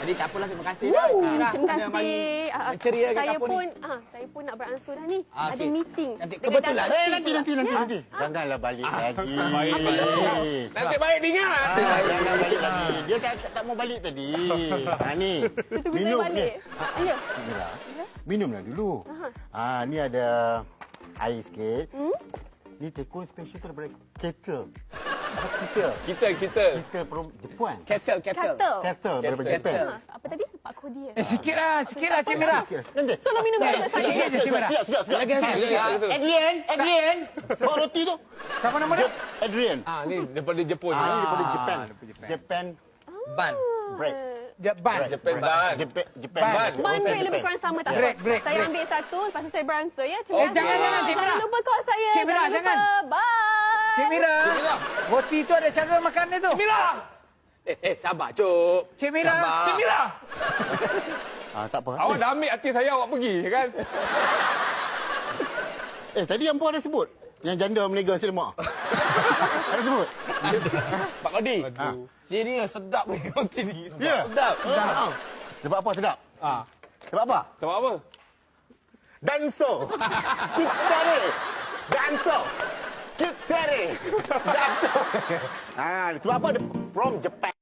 Jadi tak apalah, terima kasih dah. Terima Kerana bagi kasih. menceriakan Saya dapur pun, ni. saya pun nak beransur dah ni. Ah, Ada okey. meeting. Nanti dengan kebetulan. Datuk Sri Nanti. Janganlah balik lagi. Nanti baik dengar. Jangan balik lagi. Dia tak mau balik tadi. Ni. Tunggu saya Minum ni. balik. Ya. Minumlah dulu. Ni ada air sikit. Ni tekun special tu daripada Kettle. Kita. Kita from Jepun. Kettle. Kettle daripada Jepun. Apa tadi? Pak Kodi ya? Sikit lah Cik Mira. Nanti. Tolong minum dulu saya. Sekejap. Lagi. Adrian. Bawa roti tu. Siapa nama dia? Adrian. Ni daripada Jepun. Daripada Jepun. Japan Ban. bread. Ban. Jepun ban. Japan. Ban tu lebih kurang sama tak? Break. Saya ambil satu, lepas tu saya beransur ya. Oh, jangan, Cik Mira. Jangan lupa call saya. Cik Mira, jangan. Bye. Cik Mira. Roti tu ada cara makan dia tu. Sabar, Cuk. Cik Mira. Sabar. Cik Mira. Tak apa. Awak dah ambil hati saya, awak pergi kan? Tadi yang puan ada sebut. Yang janda meniaga nasi lemak. Ada sebut. Pak Kodi. Serius, sedap ni roti ni. Ya. Sedap. Sebab apa sedap? Sebab apa? Sebab apa? Danso. Kitare. Danso. Kitare. Danso. Sebab apa? From Japan.